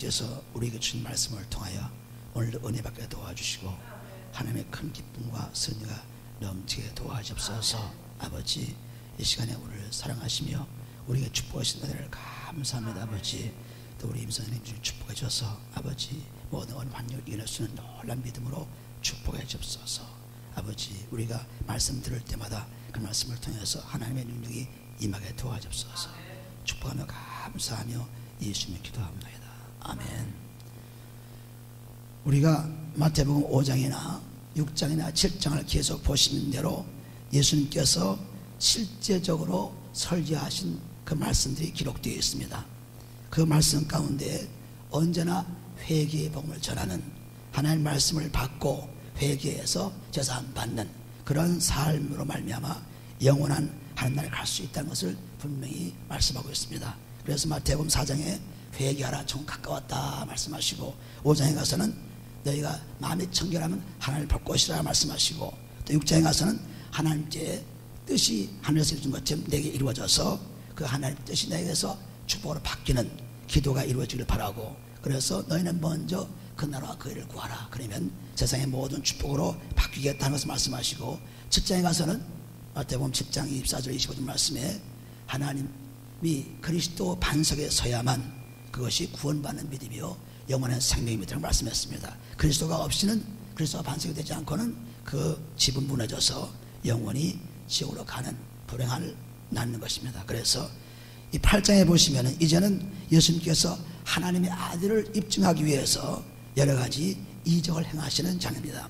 하나님께서 우리에게 주신 말씀을 통하여 오늘도 은혜 받게 도와주시고 하나님의 큰 기쁨과 승리가 넘치게 도와주옵소서. 아버지, 이 시간에 우리를 사랑하시며 우리에게 축복하신 은혜를 감사합니다. 아버지, 또 우리 임선생님 축복해 주셔서 아버지 모든 환경을 이겨낼 수 있는 놀란 믿음으로 축복해 주옵소서. 아버지, 우리가 말씀 들을 때마다 그 말씀을 통해서 하나님의 능력이 임하게 도와주옵소서. 축복하며 감사하며 예수님의 기도합니다. 아멘. 우리가 마태복음 5장이나 6장이나 7장을 계속 보시는 대로 예수님께서 실제적으로 설교하신 그 말씀들이 기록되어 있습니다. 그 말씀 가운데 언제나 회개의 복음을 전하는, 하나님의 말씀을 받고 회개해서 제사함 받는 그런 삶으로 말미암아 영원한 하나님 나라에 갈 수 있다는 것을 분명히 말씀하고 있습니다. 그래서 마태복음 4장에 회개하라, 종 가까웠다 말씀하시고, 5장에 가서는 너희가 마음이 청결하면 하나님을 볼 것이라 말씀하시고, 또 6장에 가서는 하나님께 뜻이 하늘에서 이루어진 것처럼 내게 이루어져서 그 하나님 뜻이 내게서 축복으로 바뀌는 기도가 이루어지길 바라고, 그래서 너희는 먼저 그 나라와 그 일을 구하라, 그러면 세상의 모든 축복으로 바뀌겠다는 것을 말씀하시고, 7장에 가서는 마태복음 10장 24절 25절 말씀에 하나님이 그리스도 반석에 서야만 그것이 구원받는 믿음이요 영원한 생명의 믿음을 말씀했습니다. 그리스도가 없이는, 그리스도가 반석이 되지 않고는 그 집은 무너져서 영원히 지옥으로 가는 불행을 낳는 것입니다. 그래서 이 8장에 보시면 이제는 예수님께서 하나님의 아들을 입증하기 위해서 여러 가지 이적을 행하시는 장입니다.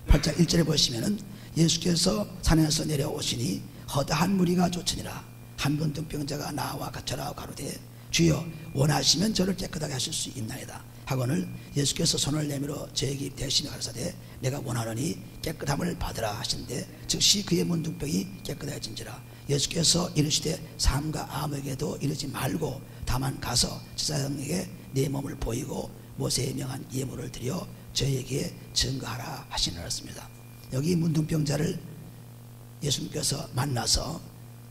8장 1절에 보시면 예수께서 산에서 내려오시니 허다한 무리가 쫓으니라. 한 문둥병자가 나와 같이라 가로되 주여 원하시면 저를 깨끗하게 하실 수 있나이다 하거늘 예수께서 손을 내밀어 저에게 대시며 가라사대 내가 원하노니 깨끗함을 받으라 하신대 즉시 그의 문둥병이 깨끗해진지라. 예수께서 이르시되 삼가 아무에게도 이르지 말고 다만 가서 제사장에게 내 몸을 보이고 모세의 명한 예물을 드려 저에게 증거하라 하시니라였습니다. 여기 문둥병자를 예수님께서 만나서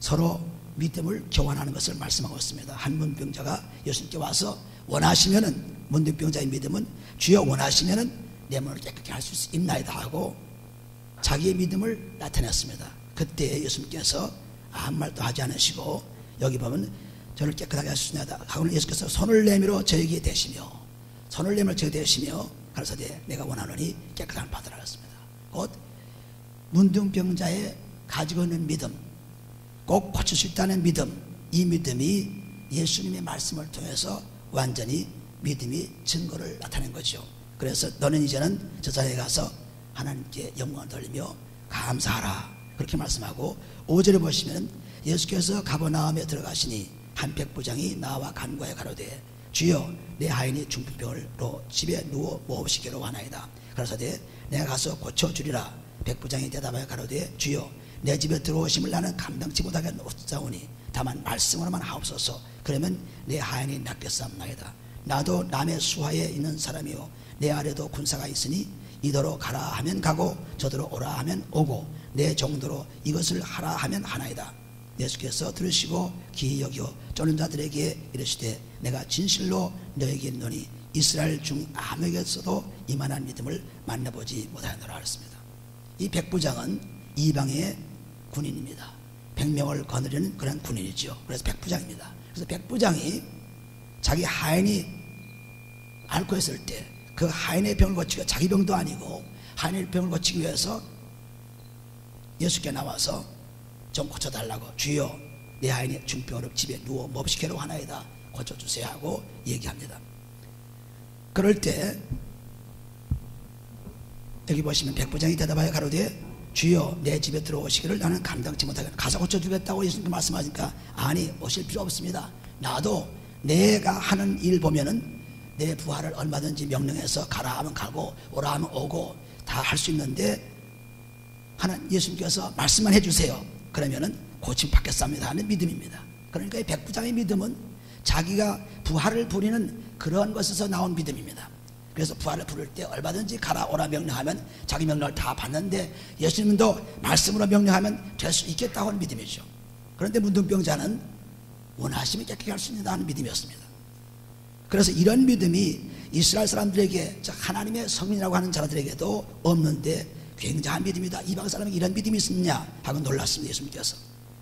서로 믿음을 교환하는 것을 말씀하고 있습니다. 한 문병자가 예수님께 와서 원하시면은, 문둥병자의 믿음은 주여 원하시면은 내 몸을 깨끗게 할 수 있나이다 하고 자기의 믿음을 나타냈습니다. 그때 예수님께서 아무 말도 하지 않으시고 여기 보면 저를 깨끗하게 할 수 있나이다 하고 예수께서 손을 내밀어 저에게 대시며, 손을 내밀어 저에게 대시며 가라사대 내가 원하노니 깨끗함을 받으라 했습니다. 곧 문둥병자의 가지고 있는 믿음, 꼭 고칠 수 있다는 믿음, 이 믿음이 예수님의 말씀을 통해서 완전히 믿음이 증거를 나타낸 거죠. 그래서 너는 이제는 저 자리에 가서 하나님께 영광을 돌리며 감사하라 그렇게 말씀하고, 5절에 보시면 예수께서 가버나움에 들어가시니 한 백부장이 나와 간구하여 가로되 주여 내 하인이 중풍병으로 집에 누워 모시기로 하나이다. 그래서되 내가 가서 고쳐주리라. 백부장이 대답하여 가로되 주여 내 집에 들어오심을 나는 감당치 못하게 없사오니 다만 말씀으로만 하옵소서. 그러면 내 하인이 낫겠사옵나이다. 나도 남의 수하에 있는 사람이요 내 아래도 군사가 있으니 이더러 가라 하면 가고 저더러 오라 하면 오고 내 정도로 이것을 하라 하면 하나이다. 예수께서 들으시고 기이 여겨 쫓는 자들에게 이르시되 내가 진실로 너에게 이르노니 이스라엘 중 아무에게서도 이만한 믿음을 만나보지 못하였노라 하였습니다. 이 백부장은 이방의 군인입니다. 100명을 거느리는 그런 군인이죠. 그래서 백부장입니다. 그래서 백부장이 자기 하인이 앓고 있을 때 그 하인의 병을 고치고, 자기 병도 아니고 하인의 병을 고치기 위해서 예수께 나와서 좀 고쳐달라고, 주여 내 하인이 중병으로 집에 누워 몹시게로 하나이다 고쳐주세요 하고 얘기합니다. 그럴 때 여기 보시면 백부장이 대답하여 가로되 주여 내 집에 들어오시기를 나는 감당치 못하겠다. 가서 고쳐주겠다고 예수님께 말씀하니까 아니 오실 필요 없습니다. 나도 내가 하는 일 보면은 내 부하를 얼마든지 명령해서 가라 하면 가고 오라 하면 오고 다 할 수 있는데 하나님 예수님께서 말씀만 해주세요. 그러면은 고침 받겠습니다 하는 믿음입니다. 그러니까 이 백부장의 믿음은 자기가 부하를 부리는 그런 것에서 나온 믿음입니다. 그래서 부하를 부를 때 얼마든지 가라 오라 명령하면 자기 명령을 다 받는데 예수님도 말씀으로 명령하면 될 수 있겠다고 하는 믿음이죠. 그런데 문둥병자는 원하시면 깨끗하게 할 수 있다 하는 믿음이었습니다. 그래서 이런 믿음이 이스라엘 사람들에게, 하나님의 성민이라고 하는 자들에게도 없는데 굉장한 믿음이다. 이방 사람에게 이런 믿음이 있었냐 하고 놀랐습니다. 예수님께서.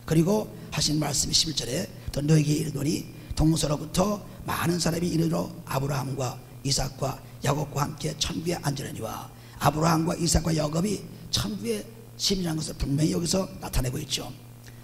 그리고 하신 말씀이 11절에 또 너에게 이르노니 동서로부터 많은 사람이 이르러 아브라함과 이삭과 야곱과 함께 천국에 앉으려니와, 아브라함과 이삭과 야곱이 천국의 시민이라는 것을 분명히 여기서 나타내고 있죠.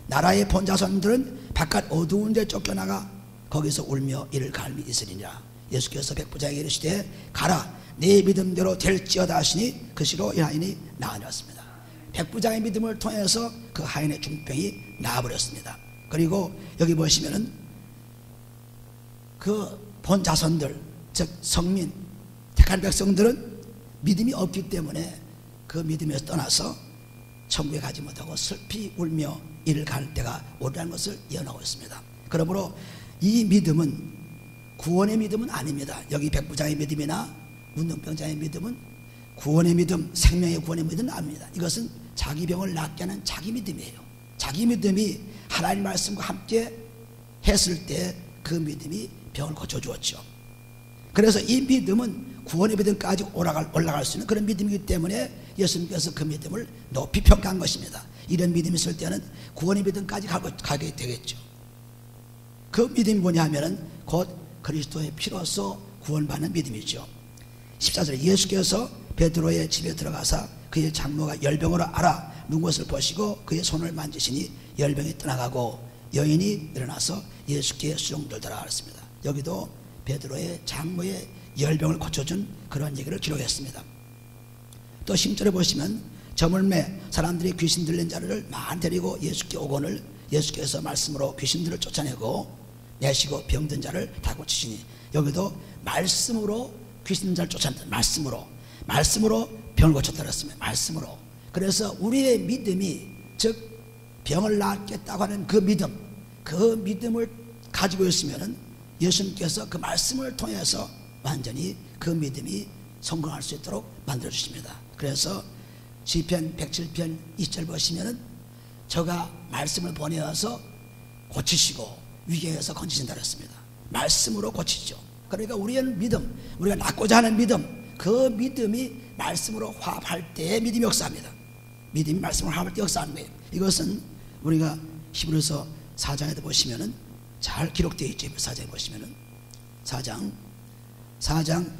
나라의 본 자손들은 바깥 어두운 데 쫓겨나가 거기서 울며 이를 갈미 있으리니라. 예수께서 백부장에게 이르시되 가라 네 믿음대로 될지어다 하시니 그 시로 이 하인이 나아졌습니다. 백부장의 믿음을 통해서 그 하인의 중병이 나아버렸습니다. 그리고 여기 보시면은 그 본 자손들, 즉 성민, 택한 백성들은 믿음이 없기 때문에 그 믿음에서 떠나서 천국에 가지 못하고 슬피 울며 이를 갈 때가 오리라는 것을 예언하고 있습니다. 그러므로 이 믿음은 구원의 믿음은 아닙니다. 여기 백부장의 믿음이나 문둥병자의 믿음은 구원의 믿음, 생명의 구원의 믿음은 아닙니다. 이것은 자기 병을 낫게 하는 자기 믿음이에요. 자기 믿음이 하나님 말씀과 함께 했을 때 그 믿음이 병을 고쳐주었죠. 그래서 이 믿음은 구원의 믿음까지 올라갈 수 있는 그런 믿음이기 때문에 예수님께서 그 믿음을 높이 평가한 것입니다. 이런 믿음이 있을 때는 구원의 믿음까지 가게 되겠죠. 그 믿음이 뭐냐 하면은 곧 그리스도의 피로서 구원받는 믿음이죠. 14절에 예수께서 베드로의 집에 들어가사 그의 장모가 열병으로 앓아 누운 것을 보시고 그의 손을 만지시니 열병이 떠나가고 여인이 일어나서 예수께 수종들더라 그랬습니다. 여기도 베드로의 장모의 열병을 고쳐준 그런 얘기를 기록했습니다. 또 10절에 보시면 저물매 사람들이 귀신 들린 자를 많이 데리고 예수께 오거늘 예수께서 말씀으로 귀신들을 쫓아내고 내시고 병든 자를 다 고치시니, 여기도 말씀으로 귀신 자를 쫓아낸다. 말씀으로 병을 고쳤다 그랬습니다. 말씀으로. 그래서 우리의 믿음이, 즉 병을 낫겠다고 하는 그 믿음을 가지고 있으면은 예수님께서 그 말씀을 통해서 완전히 그 믿음이 성공할 수 있도록 만들어 주십니다. 그래서 시편 107편 2절 보시면은 저가 말씀을 보내어서 고치시고 위기에서 건지신다 그랬습니다. 말씀으로 고치죠. 그러니까 우리의 믿음, 우리가 낫고자 하는 믿음, 그 믿음이 말씀으로 화합할 때의 믿음이 역사합니다. 믿음이 말씀으로 화합할 때 역사하는 거예요. 이것은 우리가 히브리서 4장에도 보시면은 잘 기록되어 있죠. 4장에 보시면은 4장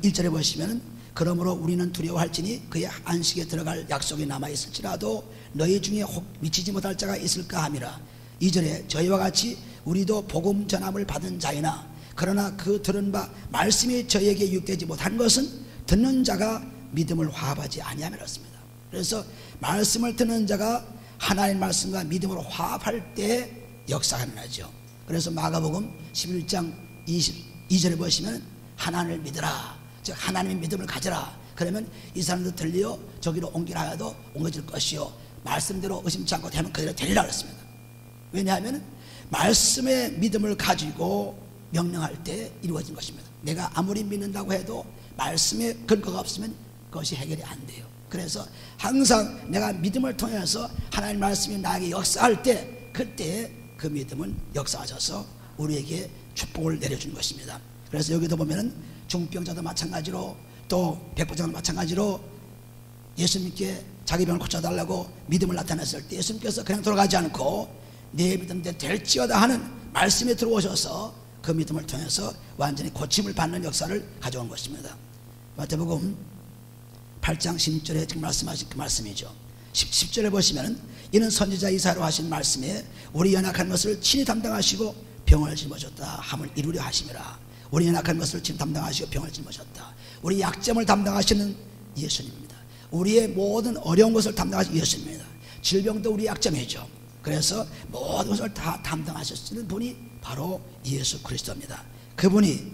1절에 보시면은 그러므로 우리는 두려워할지니 그의 안식에 들어갈 약속이 남아있을지라도 너희 중에 혹 미치지 못할 자가 있을까 함이라. 2절에 저희와 같이 우리도 복음 전함을 받은 자이나 그러나 그 들은 바 말씀이 저희에게 유익되지 못한 것은 듣는 자가 믿음을 화합하지 아니함이었습니다. 그래서 말씀을 듣는 자가 하나님의 말씀과 믿음으로 화합할 때 역사가 일어나죠. 그래서 마가복음 11장 22절에 보시면 하나님을 믿으라, 즉 하나님의 믿음을 가져라. 그러면 이 사람도 들려 저기로 옮기라 하여도 옮겨질 것이요 말씀대로 의심치 않고 되면 그대로 되리라 그랬습니다. 왜냐하면 말씀의 믿음을 가지고 명령할 때 이루어진 것입니다. 내가 아무리 믿는다고 해도 말씀의 근거가 없으면 그것이 해결이 안 돼요. 그래서 항상 내가 믿음을 통해서 하나님의 말씀이 나에게 역사할 때 그때 그 믿음은 역사하셔서 우리에게 축복을 내려주는 것입니다. 그래서 여기도 보면은 중병자도 마찬가지로 또 백부장도 마찬가지로 예수님께 자기 병을 고쳐달라고 믿음을 나타냈을 때 예수님께서 그냥 돌아가지 않고 내 믿음대로 될지어다 하는 말씀에 들어오셔서 그 믿음을 통해서 완전히 고침을 받는 역사를 가져온 것입니다. 마태복음 8장 16절에 지금 말씀하신 그 말씀이죠. 10절에 보시면 이는 선지자 이사야로 하신 말씀에 우리 연약한 것을 친히 담당하시고 병을 짊어졌다 함을 이루려 하심이라. 우리 연약한 것을 친히 담당하시고 병을 짊어졌다. 우리 약점을 담당하시는 예수님입니다. 우리의 모든 어려운 것을 담당하시는 예수님입니다. 질병도 우리 약점이죠. 그래서 모든 것을 다 담당하셨는 분이 바로 예수 그리스도입니다. 그분이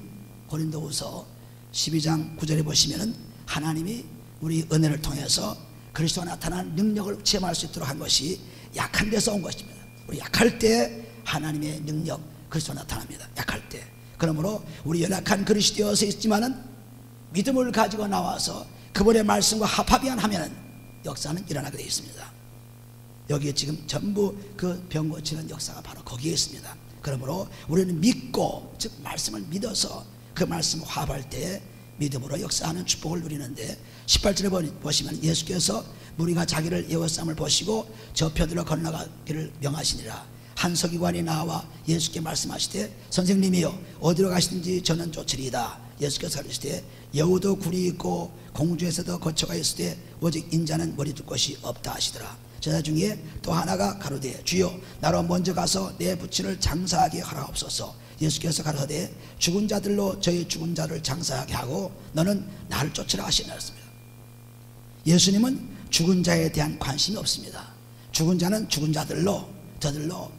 고린도후서 12장 9절에 보시면은 하나님이 우리 은혜를 통해서 그리스도가 나타난 능력을 체험할 수 있도록 한 것이 약한 데서 온 것입니다. 우리 약할 때 하나님의 능력 그리스도가 나타납니다. 약할 때. 그러므로 우리 연약한 그릇이 되어서 있지만은 믿음을 가지고 나와서 그분의 말씀과 합하면 역사는 일어나게 되어 있습니다. 여기에 지금 전부 그 병 고치는 역사가 바로 거기에 있습니다. 그러므로 우리는 믿고, 즉 말씀을 믿어서 그 말씀 화합할 때 믿음으로 역사하는 축복을 누리는데 18절에 보시면 예수께서 무리가 자기를 예워쌈을 보시고 저편으로 건너가기를 명하시니라. 한 서기관이 나와 예수께 말씀하시되 선생님이여 어디로 가시든지 저는 쫓으리이다. 예수께서 가르치되 여우도 굴이 있고 공주에서도 거처가 있을 때 오직 인자는 머리 둘 곳이 없다 하시더라. 제자 중에 또 하나가 가로되 주여 나로 먼저 가서 내 부친을 장사하게 하라옵소서. 예수께서 가로되 죽은 자들로 저희 죽은 자를 장사하게 하고 너는 나를 쫓으라 하시니라. 예수님은 죽은 자에 대한 관심이 없습니다. 죽은 자는 죽은 자들로 저들로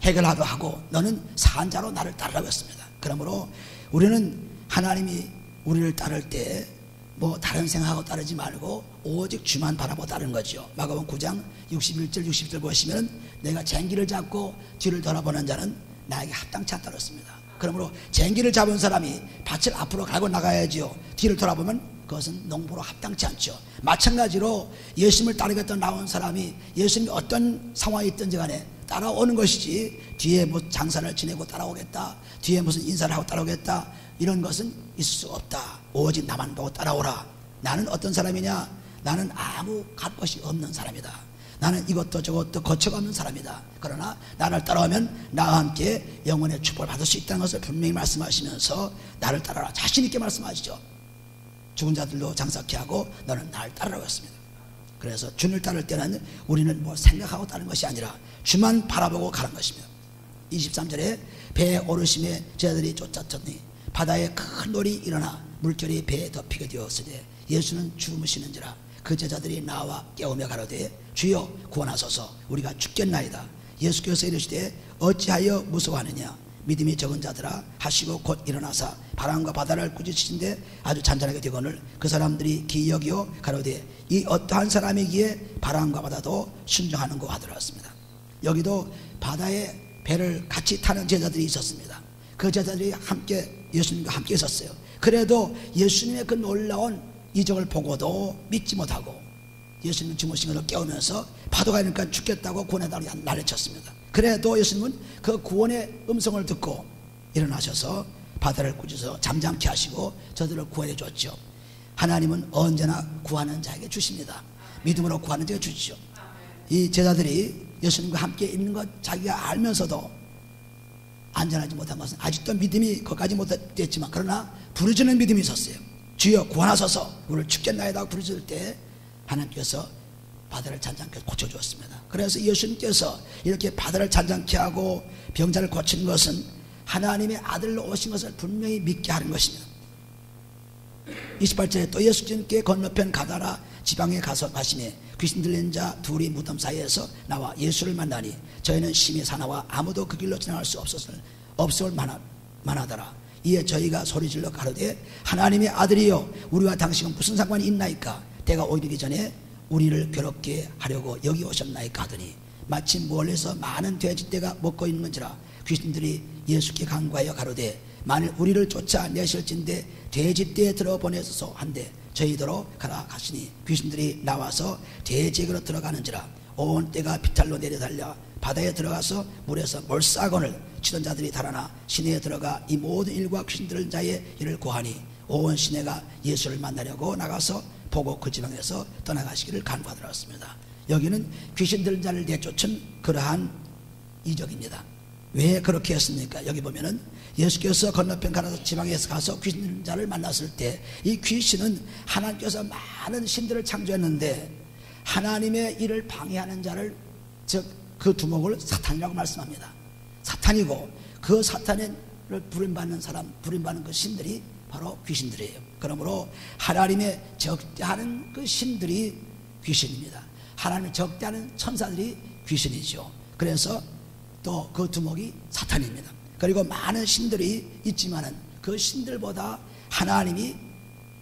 해결하도록 하고 너는 산 자로 나를 따르라고 했습니다. 그러므로 우리는 하나님이 우리를 따를 때 뭐 다른 생각하고 따르지 말고 오직 주만 바라보고 따르는 거죠. 마가복음 9장 61절 60절 보시면 내가 쟁기를 잡고 뒤를 돌아보는 자는 나에게 합당치 않다 그랬습니다. 그러므로 쟁기를 잡은 사람이 밭을 앞으로 갈고 나가야지요. 뒤를 돌아보면 그것은 농부로 합당치 않죠. 마찬가지로 예수님을 따르겠다 나온 사람이 예수님이 어떤 상황이 있든지 간에 따라오는 것이지 뒤에 뭐 장사를 지내고 따라오겠다, 뒤에 무슨 인사를 하고 따라오겠다, 이런 것은 있을 수 없다. 오직 나만 보고 따라오라. 나는 어떤 사람이냐? 나는 아무 갈 것이 없는 사람이다. 나는 이것도 저것도 거처가 없는 사람이다. 그러나 나를 따라오면 나와 함께 영원의 축복을 받을 수 있다는 것을 분명히 말씀하시면서 나를 따라라 자신 있게 말씀하시죠. 죽은 자들로 장사케 하고 너는 나를 따르라고 했습니다. 그래서 주를 따를 때는 우리는 뭐 생각하고 따르는 것이 아니라 주만 바라보고 가는 것입니다. 23절에 배에 오르심에 제자들이 쫓았더니 바다에 큰 놀이 일어나 물결이 배에 덮이게 되었으되 예수는 주무시는지라. 그 제자들이 나와 깨우며 가로되 주여 구원하소서 우리가 죽겠나이다. 예수께서 이르시되 어찌하여 무서워하느냐 믿음이 적은 자들아 하시고 곧 일어나사 바람과 바다를 꾸짖으신데 아주 잔잔하게 되거늘 그 사람들이 기여기어 가로되 이 어떠한 사람이기에 바람과 바다도 순종하는고 하더라였습니다. 여기도 바다에 배를 같이 타는 제자들이 있었습니다. 그 제자들이 함께 예수님과 함께 있었어요. 그래도 예수님의 그 놀라운 이적을 보고도 믿지 못하고 예수님 주무신 것을 깨우면서 파도가 있으니까 죽겠다고 구원해달라고 난리쳤습니다. 그래도 예수님은 그 구원의 음성을 듣고 일어나셔서 바다를 꾸짖어 잠잠케 하시고 저들을 구원해 줬죠. 하나님은 언제나 구하는 자에게 주십니다. 믿음으로 구하는 자에게 주시죠. 이 제자들이 예수님과 함께 있는 것 자기가 알면서도 안전하지 못한 것은 아직도 믿음이 거기까지 못됐지만 그러나 부르짖는 믿음이 있었어요. 주여 구원하소서 우리를 죽겠나이다 부르짖을 때 하나님께서 바다를 잔잔케 고쳐주었습니다. 그래서 예수님께서 이렇게 바다를 잔잔케 하고 병자를 고치는 것은 하나님의 아들로 오신 것을 분명히 믿게 하는 것입니다. 28절에 또 예수님께 건너편 가다라 지방에 가서 가시매 귀신 들린 자 둘이 무덤 사이에서 나와 예수를 만나니 저희는 심히 사나와 아무도 그 길로 지나갈 수 없을 만하더라. 이에 저희가 소리질러 가로되 하나님의 아들이여 우리와 당신은 무슨 상관이 있나이까 때가 오기 전에 우리를 괴롭게 하려고 여기 오셨나이까 하더니 마침 멀리서 많은 돼지떼가 먹고 있는 건지라 귀신들이 예수께 간구하여 가로되 만일 우리를 쫓아내실진데 돼지떼에 들어보내소서 한데 저희더러 가라 가시니 귀신들이 나와서 돼지에게로 들어가는지라 온 떼가 비탈로 내려달려 바다에 들어가서 물에서 몰사건을 치던 자들이 달아나 시내에 들어가 이 모든 일과 귀신 들은 자의 일을 고하니 온 시내가 예수를 만나려고 나가서 보고 그 지방에서 떠나가시기를 간구하더라였습니다. 여기는 귀신 들은 자를 내쫓은 그러한 이적입니다. 왜 그렇게 했습니까? 여기 보면은 예수께서 건너편 가나서 지방에서 가서 귀신 들린 자를 만났을 때 이 귀신은 하나님께서 많은 신들을 창조했는데 하나님의 일을 방해하는 자를 즉 그 두목을 사탄이라고 말씀합니다. 사탄이고 그 사탄을 부림받는 사람, 부림받는 그 신들이 바로 귀신들이에요. 그러므로 하나님의 적대하는 그 신들이 귀신입니다. 하나님의 적대하는 천사들이 귀신이죠. 그래서 또 그 두목이 사탄입니다. 그리고 많은 신들이 있지만은 그 신들보다 하나님이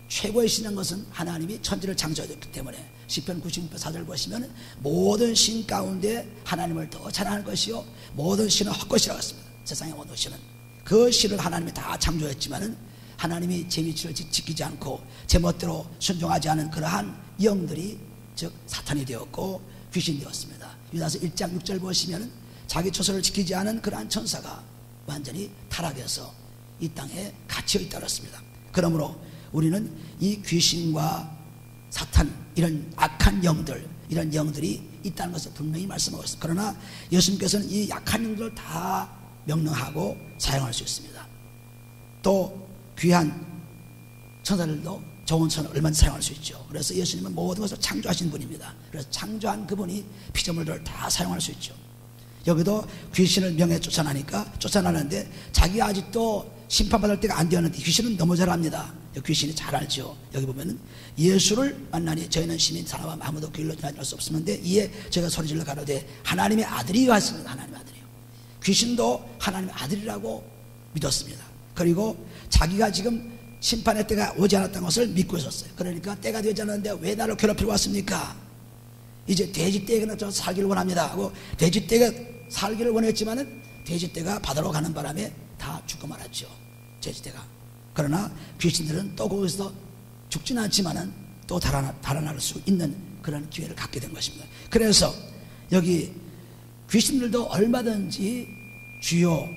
최고의 신인 것은 하나님이 천지를 창조하셨기 때문에 시편 96편 4절 보시면 모든 신 가운데 하나님을 더 찬양할 것이요 모든 신은 헛것이라고 했습니다. 세상의 모든 신은 그 신을 하나님이 다 창조했지만은 하나님이 제 위치를 지키지 않고 제 멋대로 순종하지 않은 그러한 영들이 즉 사탄이 되었고 귀신이 되었습니다. 유다서 1장 6절 보시면 자기 처소를 지키지 않은 그러한 천사가 완전히 타락해서 이 땅에 갇혀 있다고 했습니다. 그러므로 우리는 이 귀신과 사탄, 이런 악한 영들, 이런 영들이 있다는 것을 분명히 말씀하고 있습니다. 그러나 예수님께서는 이 약한 영들을 다 명령하고 사용할 수 있습니다. 또 귀한 천사들도 좋은 천을 얼마든지 사용할 수 있죠. 그래서 예수님은 모든 것을 창조하신 분입니다. 그래서 창조한 그분이 피조물들을 다 사용할 수 있죠. 여기도 귀신을 명예 쫓아나는데 자기가 아직도 심판받을 때가 안 되었는데 귀신은 너무 잘 압니다. 귀신이 잘 알죠. 여기 보면은 예수를 만나니 저희는 심히 사람과 아무도 그 일로 지나갈 수 없었는데 이에 제가 소리질러 가로되 하나님의 아들이 왔습니다. 하나님의 아들이요. 귀신도 하나님의 아들이라고 믿었습니다. 그리고 자기가 지금 심판의 때가 오지 않았다는 것을 믿고 있었어요. 그러니까 때가 되지 않았는데 왜 나를 괴롭히러 왔습니까? 이제 돼지떼가 저 살기를 원합니다 하고 돼지떼가 살기를 원했지만은 돼지떼가 바다로 가는 바람에 다 죽고 말았죠. 돼지떼가. 그러나 귀신들은 또 거기서 죽지는 않지만은 또 달아날 수 있는 그런 기회를 갖게 된 것입니다. 그래서 여기 귀신들도 얼마든지 주요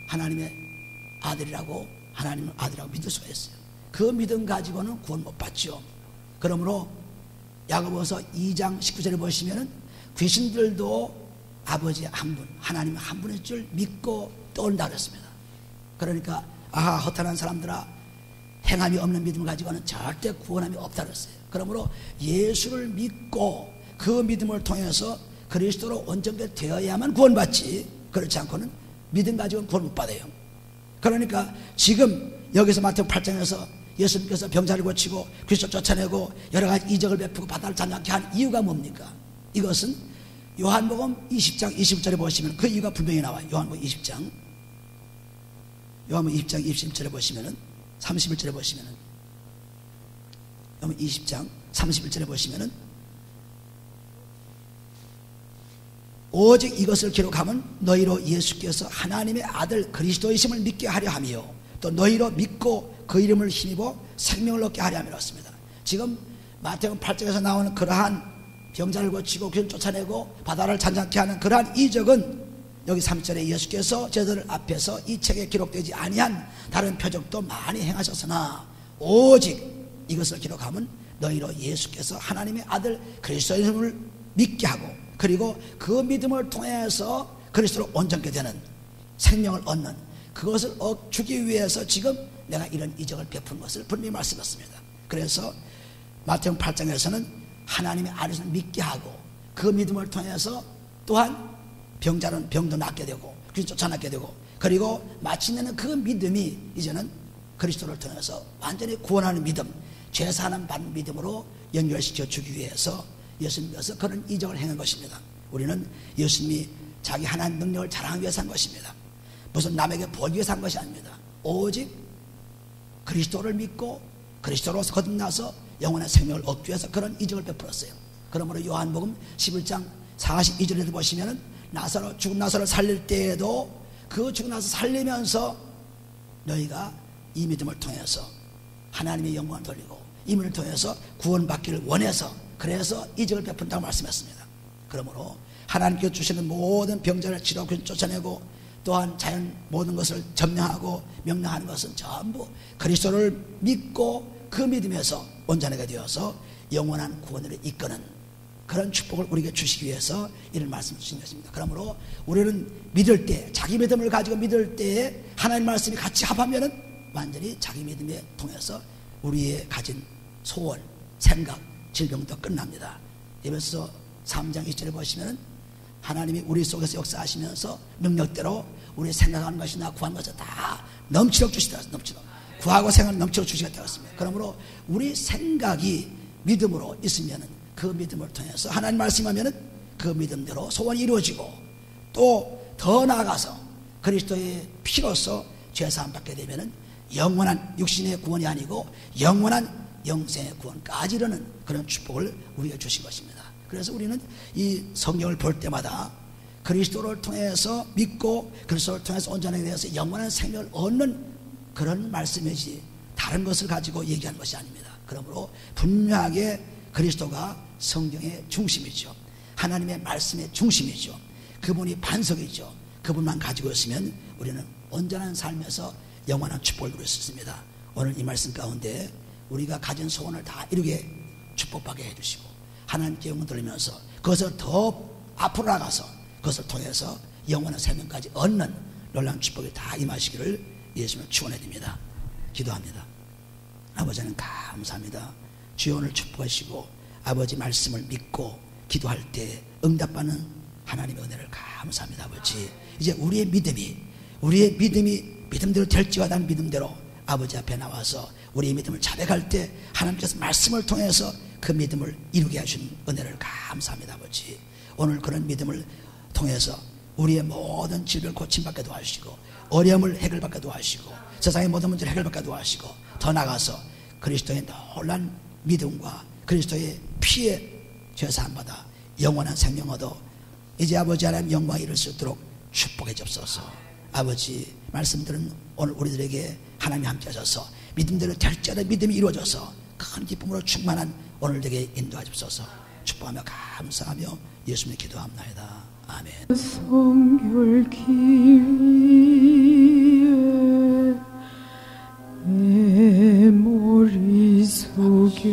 하나님의 아들이라고, 하나님의 아들이라고 믿을 수가 있어요. 그 믿음 가지고는 구원 못 받죠. 그러므로 야고보서 2장 19절에 보시면은 귀신들도 아버지 한 분, 하나님 한 분일 줄 믿고 떠온다 그랬습니다. 그러니까 아하 허탄한 사람들아, 행함이 없는 믿음을 가지고는 절대 구원함이 없다 그랬어요. 그러므로 예수를 믿고 그 믿음을 통해서 그리스도로 온전히 되어야만 구원받지, 그렇지 않고는 믿음 가지고는 구원 못 받아요. 그러니까 지금 여기서 마태복음 8장에서 예수님께서 병자를 고치고 귀신을 쫓아내고 여러 가지 이적을 베푸고 바다를 잠잠케 한 이유가 뭡니까? 이것은 요한복음 20장 20절에 보시면 그 이유가 분명히 나와요. 요한복음 20장 20절에 보시면은 31절에 보시면은 요한복음 20장 31절에 보시면은 오직 이것을 기록하면 너희로 예수께서 하나님의 아들 그리스도이심을 믿게 하려 하며 또 너희로 믿고 그 이름을 힘입어 생명을 얻게 하려 함이라 했습니다. 지금 마태복음 8장에서 나오는 그러한 병자를 고치고 귀신 쫓아내고 바다를 잔잔케 하는 그러한 이적은 여기 3절에 예수께서 제자들 앞에서 이 책에 기록되지 아니한 다른 표적도 많이 행하셨으나 오직 이것을 기록하면 너희로 예수께서 하나님의 아들 그리스도이심을 믿게 하고 그리고 그 믿음을 통해서 그리스도로 온전케 되는 생명을 얻는 그것을 주기 위해서 지금 내가 이런 이적을 베푼 것을 분명히 말씀했습니다. 그래서 마태복음 8장에서는 하나님의 아들을 믿게 하고 그 믿음을 통해서 또한 병자는 병도 낫게 되고 귀신 쫓아나게 되고 그리고 마침내는 그 믿음이 이제는 그리스도를 통해서 완전히 구원하는 믿음, 죄사함 받는 믿음으로 연결시켜 주기 위해서 예수님께서 그런 이적을 행한 것입니다. 우리는 예수님이 자기 하나님 능력을 자랑하기 위해서 한 것입니다. 무슨 남에게 보기 위해서 한 것이 아닙니다. 오직 그리스도를 믿고 그리스도로서 거듭나서 영원한 생명을 얻기 위해서 그런 이적을 베풀었어요. 그러므로 요한복음 11장 42절에도 보시면은 죽은 나사로를 살릴 때에도 그 죽은 나사로 살리면서 너희가 이 믿음을 통해서 하나님의 영광을 돌리고 이 믿음을 통해서 구원받기를 원해서 그래서 이적을 베푼다고 말씀했습니다. 그러므로 하나님께서 주시는 모든 병자를 치료하고 쫓아내고 또한 자연 모든 것을 점령하고 명령하는 것은 전부 그리스도를 믿고 그 믿음에서 온전하게 되어서 영원한 구원을 이끄는 그런 축복을 우리에게 주시기 위해서 이런 말씀을 주신 것입니다. 그러므로 우리는 믿을 때 자기 믿음을 가지고 믿을 때에 하나님 말씀이 같이 합하면은 완전히 자기 믿음에 통해서 우리의 가진 소원, 생각, 질병도 끝납니다. 에베소 3장 2절에 보시면은 하나님이 우리 속에서 역사하시면서 능력대로 우리 생각하는 것이나 구하는 것을 다 넘치도록 주시다. 넘치도록 구하고 생각을 넘치도록 주시겠다고 했습니다. 그러므로 우리 생각이 믿음으로 있으면은 그 믿음을 통해서 하나님 말씀하면은 그 믿음대로 소원이 이루어지고 또 더 나아가서 그리스도의 피로서 죄사함 받게 되면은 영원한 육신의 구원이 아니고 영원한 영생의 구원까지 이르는 그런 축복을 우리가 주신 것입니다. 그래서 우리는 이 성경을 볼 때마다 그리스도를 통해서 믿고 그리스도를 통해서 온전하게 되어서 영원한 생명을 얻는 그런 말씀이지 다른 것을 가지고 얘기하는 것이 아닙니다. 그러므로 분명하게 그리스도가 성경의 중심이죠. 하나님의 말씀의 중심이죠. 그분이 반석이죠. 그분만 가지고 있으면 우리는 온전한 삶에서 영원한 축복을 누릴 수 있습니다. 오늘 이 말씀 가운데 우리가 가진 소원을 다 이루게 축복받게 해주시고 하나님께 영광 돌리면서 그것을 더 앞으로 나가서 그것을 통해서 영원한 생명까지 얻는 놀라운 축복이 다 임하시기를 예수님을 축원해 드립니다. 기도합니다. 아버지 하나님 감사합니다. 주여 오늘 축복하시고 아버지 말씀을 믿고 기도할 때 응답받는 하나님의 은혜를 감사합니다. 아버지 이제 우리의 믿음이 믿음대로 될지와 난 믿음대로 아버지 앞에 나와서 우리의 믿음을 자백할 때 하나님께서 말씀을 통해서 그 믿음을 이루게 하신 은혜를 감사합니다. 아버지 오늘 그런 믿음을 통해서 우리의 모든 질병을 고침받게 도와주시고 어려움을 해결받게 도와주시고 세상의 모든 문제를 해결받게 도와주시고 더 나아가서 그리스도의 놀란 믿음과 그리스도의 피에 죄사함받아 영원한 생명 얻어 이제 아버지 하나님 영광에 이를 수 있도록 축복해 주옵소서. 아버지 말씀 들은 오늘 우리들에게 하나님이 함께 하셔서 믿음대로 될지어다 믿음이 이루어져서 큰 기쁨으로 충만한 오늘 되게 인도해 주옵소서. 축복하며 감사하며 예수님의 기도합나이다. 아멘. 성결기 위에 내 머리 숙여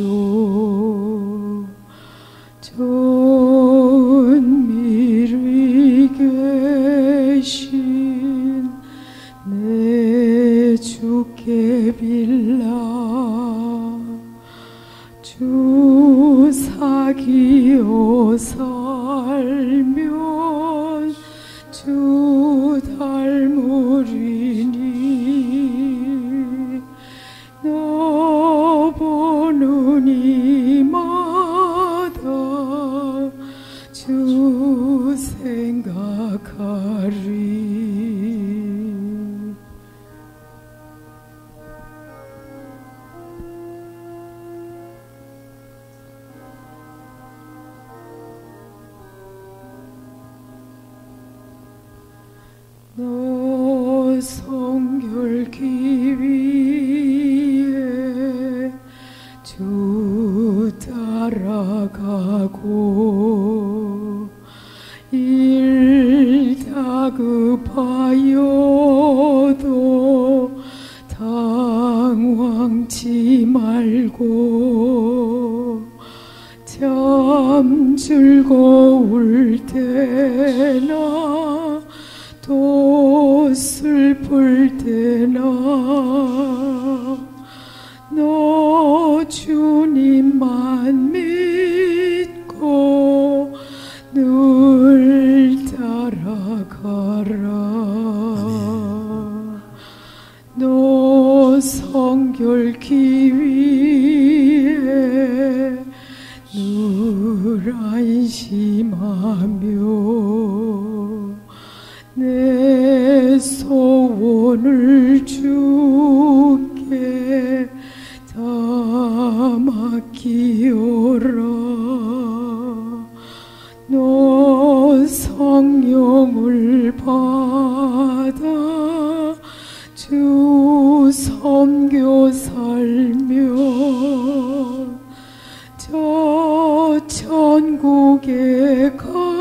전미리 계신 내 주께 빌라 주 사귀어 살면 주 닮으리니 너 보는 이마다 주 생각하리. 너 성결기 위에 주 따라가고 일 다급하여도 당황치 말고 참 즐거울 때나 또 슬플 때나 너 주님만 믿고 늘 따라가라. 너 성결기 위에 늘 안심하며 내 소원을 주께 다 맡기오라. 너 성령을 받아 주 섬겨 살며 저 천국에 가